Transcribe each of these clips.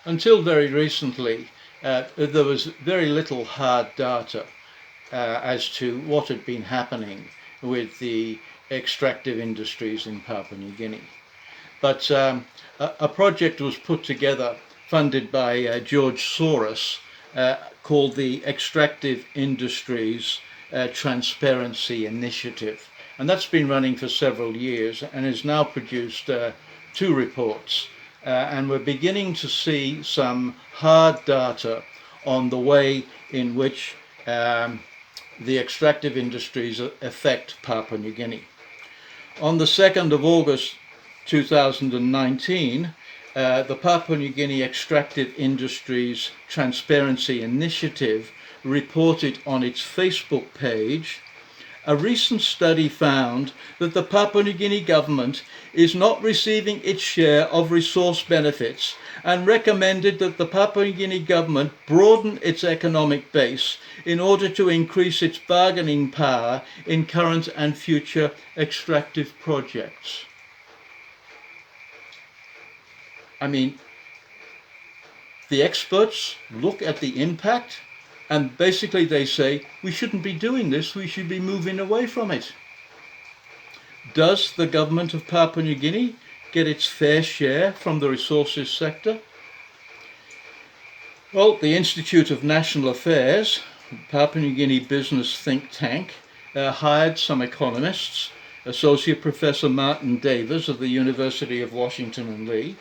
until very recently, there was very little hard data as to what had been happening with the extractive industries in Papua New Guinea. But a project was put together, funded by George Soros, called the Extractive Industries Transparency Initiative. And that's been running for several years and has now produced two reports. And we're beginning to see some hard data on the way in which the extractive industries affect Papua New Guinea. On the 2nd of August 2019, the Papua New Guinea Extractive Industries Transparency Initiative reported on its Facebook page, a recent study found that the Papua New Guinea government is not receiving its share of resource benefits and recommended that the Papua New Guinea government broaden its economic base in order to increase its bargaining power in current and future extractive projects. I mean, the experts look at the impact and basically they say, we shouldn't be doing this, we should be moving away from it. Does the government of Papua New Guinea get its fair share from the resources sector? Well, the Institute of National Affairs, Papua New Guinea business think tank, hired some economists, Associate Professor Martin Davis of the University of Washington and Lee,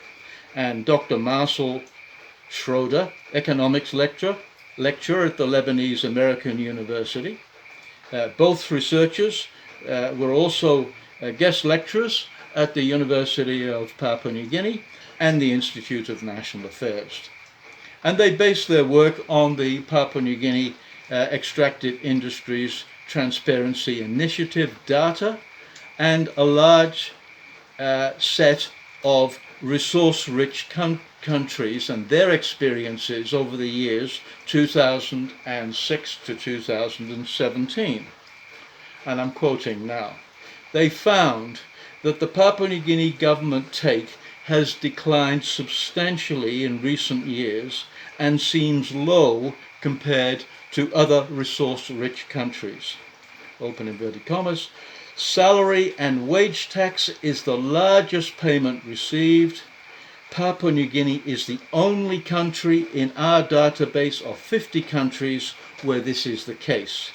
and Dr. Marcel Schroeder, economics lecturer at the Lebanese American University. Both researchers were also guest lecturers at the University of Papua New Guinea and the Institute of National Affairs. And they based their work on the Papua New Guinea Extractive Industries Transparency Initiative data and a large set of resource-rich countries and their experiences over the years 2006 to 2017. And I'm quoting now. They found that the Papua New Guinea government take has declined substantially in recent years and seems low compared to other resource-rich countries. Open inverted commas. Salary and wage tax is the largest payment received. Papua New Guinea is the only country in our database of 50 countries where this is the case.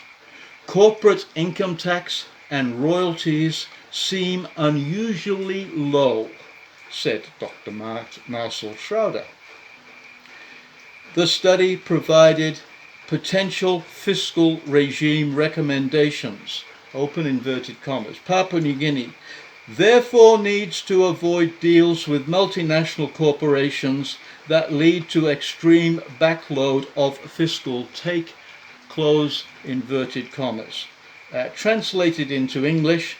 Corporate income tax and royalties seem unusually low, said Dr. Marcel Schroeder. The study provided potential fiscal regime recommendations, open inverted commas. Papua New Guinea therefore needs to avoid deals with multinational corporations that lead to extreme backload of fiscal take, close inverted commas. Translated into English,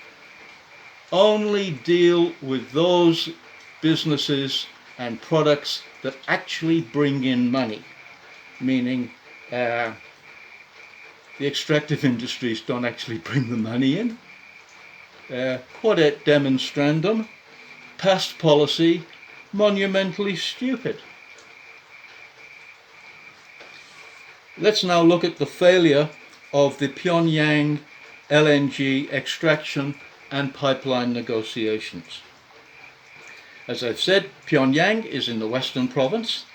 only deal with those businesses and products that actually bring in money, meaning the extractive industries don't actually bring the money in. Quod demonstrandum, past policy, monumentally stupid. Let's now look at the failure of the Pyongyang LNG extraction and pipeline negotiations. As I've said, Pyongyang is in the western province.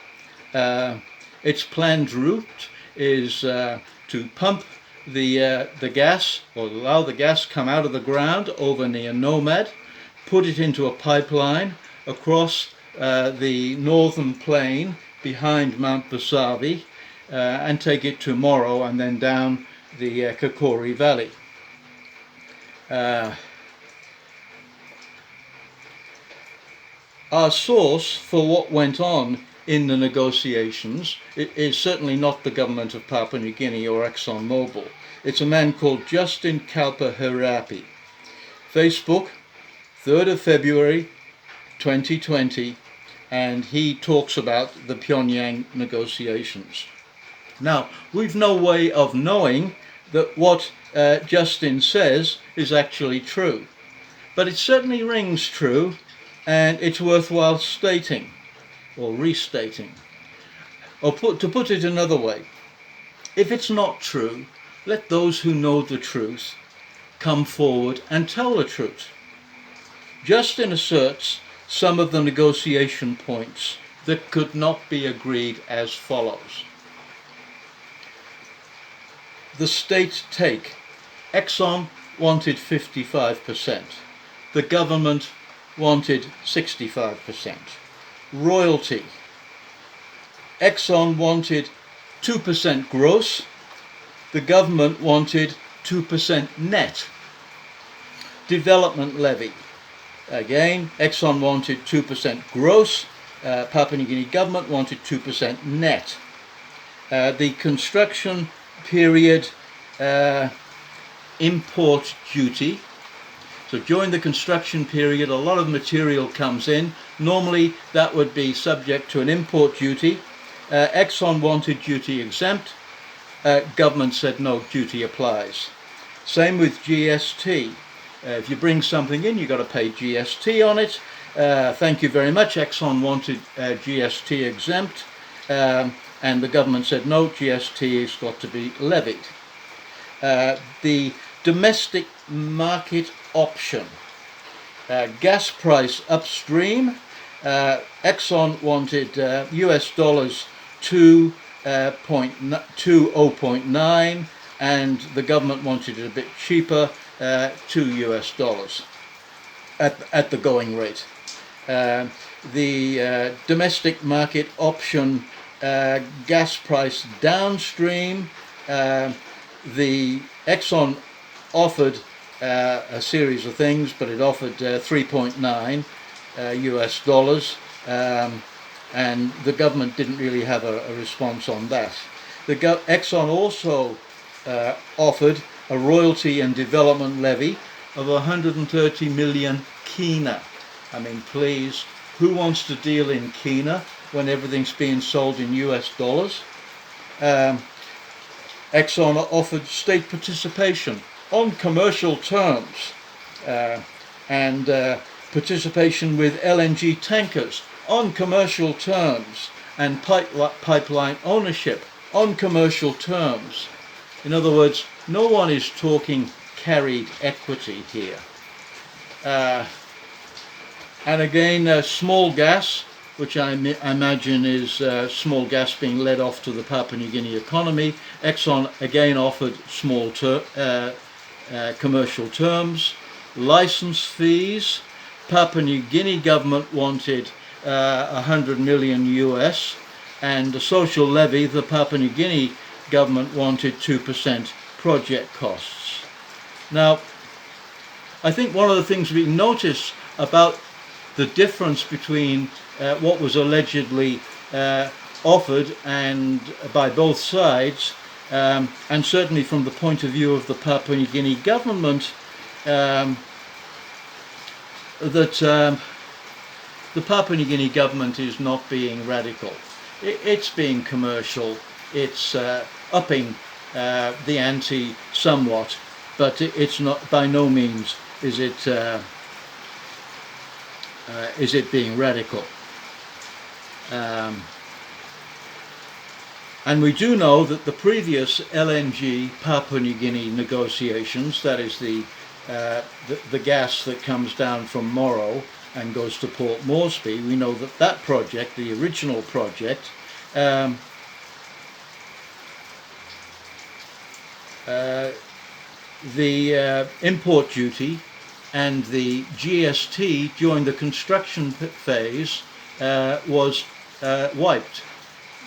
Its planned route is to pump the gas, or allow the gas come out of the ground over near Nomad, put it into a pipeline across the northern plain behind Mount Vasavi, and take it to Moro and then down the Kakori Valley. Our source for what went on in the negotiations is certainly not the government of Papua New Guinea or ExxonMobil. It's a man called Justin Kalpaharapi. Facebook, 3rd of February 2020, and he talks about the Pyongyang negotiations. Now, we've no way of knowing that what Justin says is actually true, but it certainly rings true, and it's worthwhile stating or restating. to put it another way, if it's not true, let those who know the truth come forward and tell the truth. Justin asserts some of the negotiation points that could not be agreed as follows. The state take. Exxon wanted 55%. The government wanted 65%. Royalty. Exxon wanted 2% gross. The government wanted 2% net. Development levy. Again, Exxon wanted 2% gross. Papua New Guinea government wanted 2% net. The construction period import duty. So during the construction period, a lot of material comes in. Normally that would be subject to an import duty. Exxon wanted duty exempt. Government said no, duty applies. Same with GST. If you bring something in, you've got to pay GST on it. Thank you very much. Exxon wanted GST exempt, and the government said no, GST has got to be levied. The domestic market option. Gas price upstream. Exxon wanted US dollars 0.9, and the government wanted it a bit cheaper, $2 US at the going rate. The domestic market option gas price downstream. The Exxon offered a series of things, but it offered 3.9 US dollars, and the government didn't really have a response on that. Exxon also offered a royalty and development levy of 130 million kina. I mean, please, who wants to deal in kina when everything's being sold in US dollars? Exxon offered state participation on commercial terms, and participation with LNG tankers on commercial terms, and pipeline ownership on commercial terms. In other words, no one is talking carried equity here. And again, small gas, which I imagine is small gas being led off to the Papua New Guinea economy. Exxon again offered small commercial terms. License fees. Papua New Guinea government wanted 100 million US, and the social levy, the Papua New Guinea government wanted 2% project costs. Now, I think one of the things we notice about the difference between what was allegedly offered and by both sides, and certainly from the point of view of the Papua New Guinea government, that the Papua New Guinea government is not being radical. It's being commercial. It's upping the ante somewhat, but it's not, by no means is it being radical. And we do know that the previous LNG Papua New Guinea negotiations, that is the gas that comes down from Morrow and goes to Port Moresby, we know that that project, the original project, the import duty and the GST during the construction phase was wiped,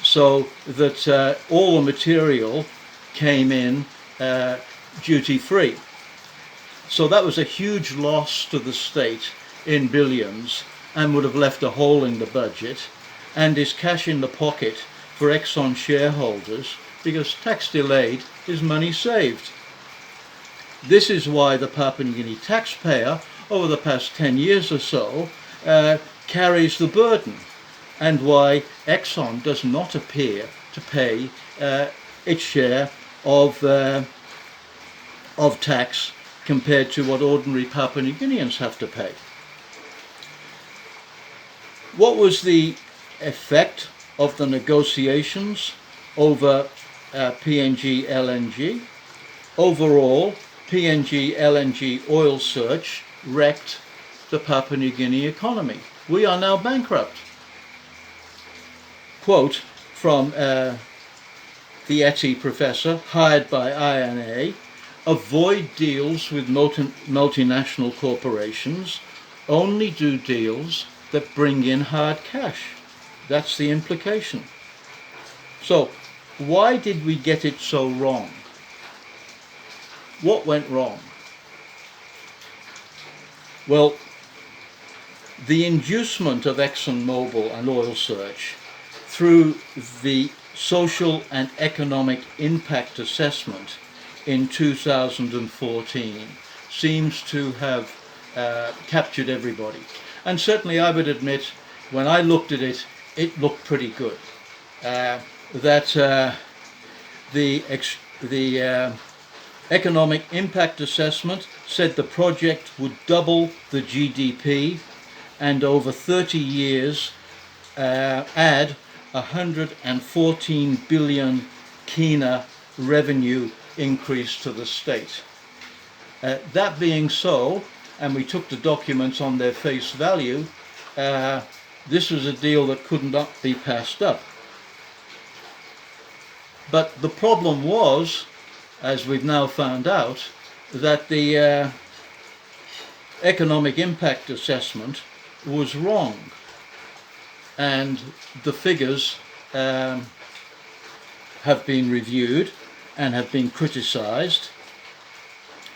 so that all the material came in duty-free. So that was a huge loss to the state in billions, and would have left a hole in the budget, and is cash in the pocket for Exxon shareholders, because tax delayed is money saved. This is why the Papua New Guinea taxpayer, over the past 10 years or so, carries the burden, and why Exxon does not appear to pay its share of tax compared to what ordinary Papua New Guineans have to pay. What was the effect of the negotiations over PNG LNG. Overall, PNG LNG oil search wrecked the Papua New Guinea economy. We are now bankrupt. Quote from the ETI professor hired by INA: avoid deals with multinational corporations, only do deals that bring in hard cash. That's the implication. So, why did we get it so wrong? What went wrong? Well, the inducement of ExxonMobil and Oil Search through the social and economic impact assessment in 2014 seems to have captured everybody. And certainly I would admit, when I looked at it, it looked pretty good. The economic impact assessment said the project would double the GDP and over 30 years add 114 billion kina revenue increase to the state. That being so, and we took the documents on their face value, this was a deal that could not be passed up. But the problem was, as we've now found out, that the economic impact assessment was wrong, and the figures have been reviewed and have been criticised,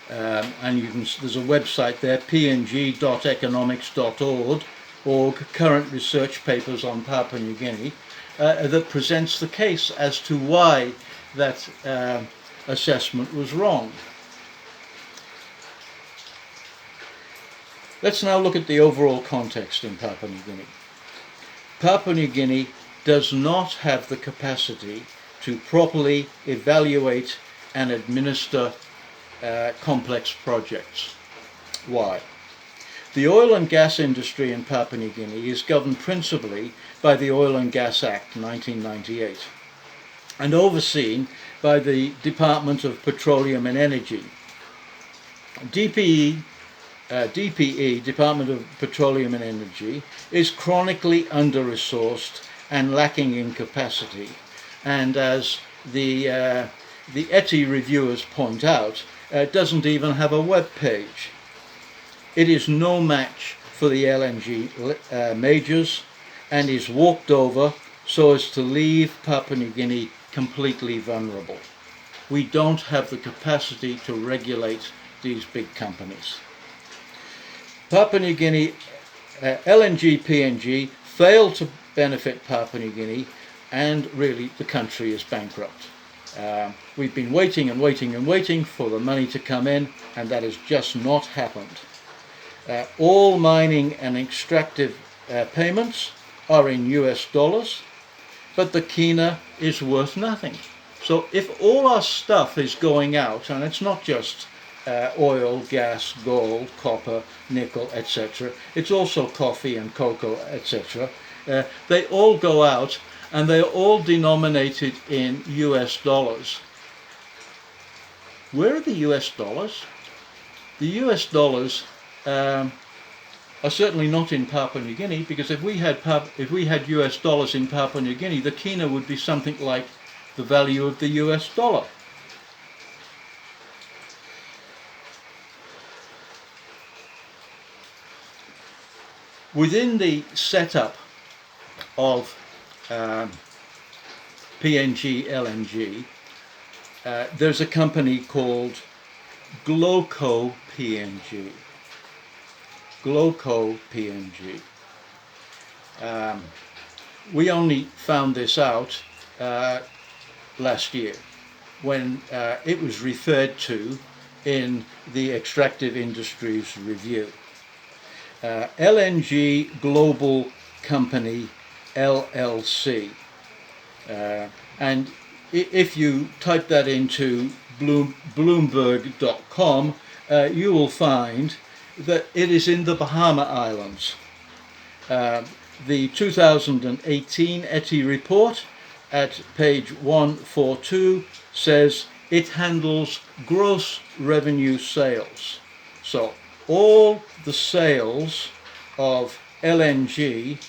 and there's a website there, png.economics.org, current research papers on Papua New Guinea, that presents the case as to why that assessment was wrong. Let's now look at the overall context in Papua New Guinea. Papua New Guinea does not have the capacity to properly evaluate and administer complex projects. Why? The oil and gas industry in Papua New Guinea is governed principally by the Oil and Gas Act 1998 and overseen by the Department of Petroleum and Energy. DPE, Department of Petroleum and Energy, is chronically under-resourced and lacking in capacity, and as the ETI reviewers point out, doesn't even have a web page. It is no match for the LNG majors and is walked over so as to leave Papua New Guinea completely vulnerable. We don't have the capacity to regulate these big companies. Papua New Guinea, LNG PNG failed to benefit Papua New Guinea, and really the country is bankrupt. We've been waiting and waiting and waiting for the money to come in, and that has just not happened. All mining and extractive payments are in US dollars, but the kina is worth nothing. So if all our stuff is going out, and it's not just oil, gas, gold, copper, nickel, etc. It's also coffee and cocoa, etc. They all go out, and they're all denominated in US dollars. Where are the US dollars? The US dollars are certainly not in Papua New Guinea, because if we had US dollars in Papua New Guinea, the kina would be something like the value of the US dollar. Within the setup of PNG LNG, there's a company called Gloco PNG. Gloco PNG. We only found this out last year when it was referred to in the Extractive Industries Review. LNG Global Company LLC, and if you type that into Bloomberg.com, you will find that it is in the Bahama Islands. The 2018 ETI report at page 142 says it handles gross revenue sales. So all the sales of LNG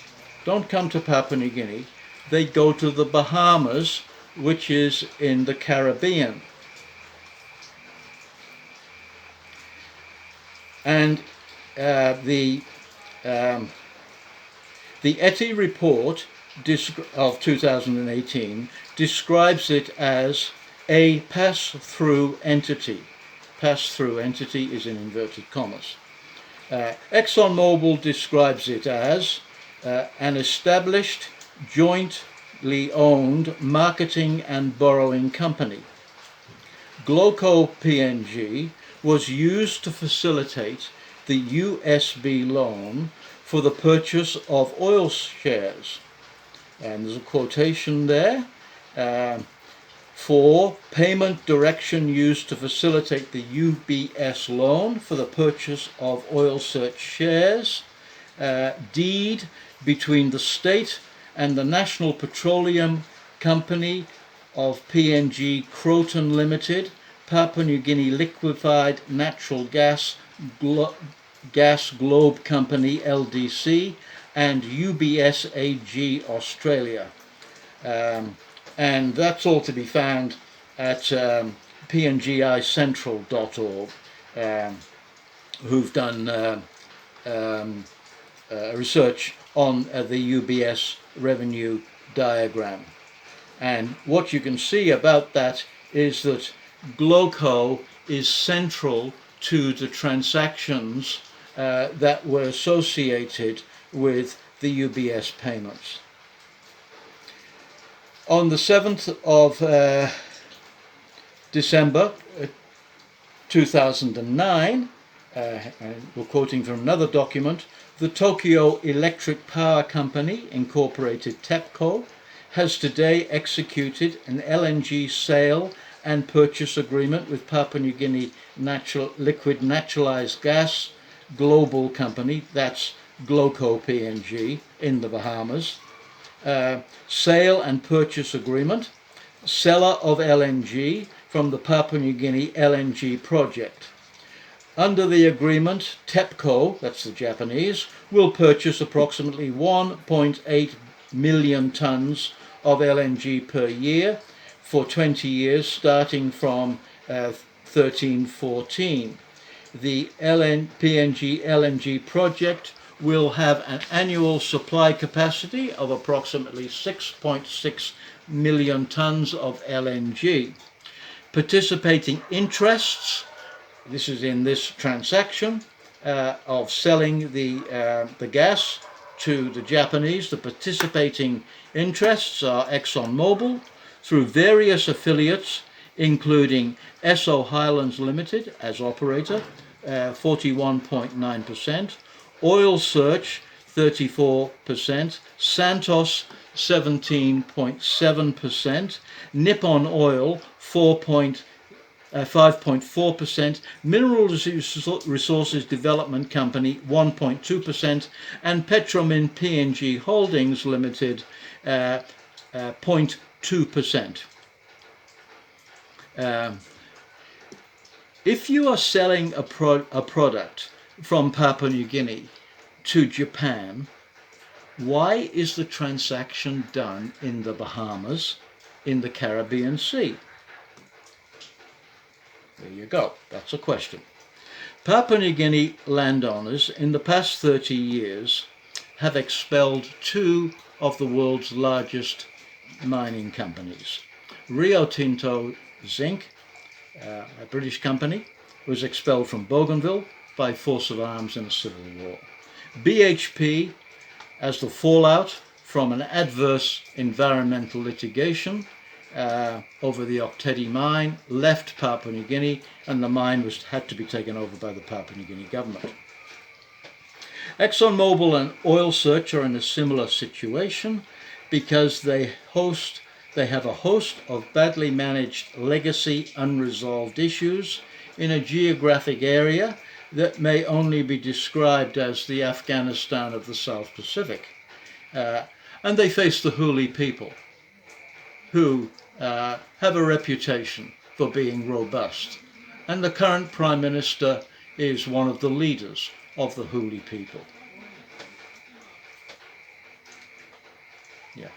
don't come to Papua New Guinea, they go to the Bahamas, which is in the Caribbean. And the ETI report of 2018 describes it as a pass-through entity. Pass-through entity is in inverted commas. ExxonMobil describes it as an established, jointly owned marketing and borrowing company. Gloco PNG was used to facilitate the USB loan for the purchase of oil shares. And there's a quotation there. For payment direction used to facilitate the UBS loan for the purchase of oil search shares, deed between the state and the National Petroleum Company of PNG Croton Limited, Papua New Guinea Liquefied Natural Gas Globe Company LDC, and UBS AG Australia. And that's all to be found at pngicentral.org, who've done research on the UBS revenue diagram. And what you can see about that is that Gloco is central to the transactions that were associated with the UBS payments. On the 7th of December 2009, and we're quoting from another document, the Tokyo Electric Power Company, Incorporated TEPCO, has today executed an LNG sale and purchase agreement with Papua New Guinea Liquid Naturalized Gas Global Company, that's Gloco PNG, in the Bahamas. Sale and purchase agreement, seller of LNG from the Papua New Guinea LNG project. Under the agreement, TEPCO, that's the Japanese, will purchase approximately 1.8 million tons of LNG per year for 20 years starting from 1314. The PNG LNG project will have an annual supply capacity of approximately 6.6 million tons of LNG. Participating interests, this is in this transaction of selling the gas to the Japanese. The participating interests are ExxonMobil through various affiliates, including Esso Highlands Limited as operator, 41.9%, Oil Search 34%, Santos 17.7%, Nippon Oil 5.4%, Mineral Resources Development Company 1.2%, and Petromin PNG Holdings Limited 0.2%. If you are selling a product from Papua New Guinea to Japan, why is the transaction done in the Bahamas, in the Caribbean Sea? There you go, that's a question. Papua New Guinea landowners in the past 30 years have expelled two of the world's largest mining companies. Rio Tinto Zinc, a British company, was expelled from Bougainville by force of arms in a civil war. BHP, as the fallout from an adverse environmental litigation over the Oktedi mine, left Papua New Guinea, and the mine had to be taken over by the Papua New Guinea government. ExxonMobil and Oil Search are in a similar situation because they have a host of badly managed legacy unresolved issues in a geographic area that may only be described as the Afghanistan of the South Pacific. And they face the Huli people, who have a reputation for being robust. And the current Prime Minister is one of the leaders of the Huli people. Yeah.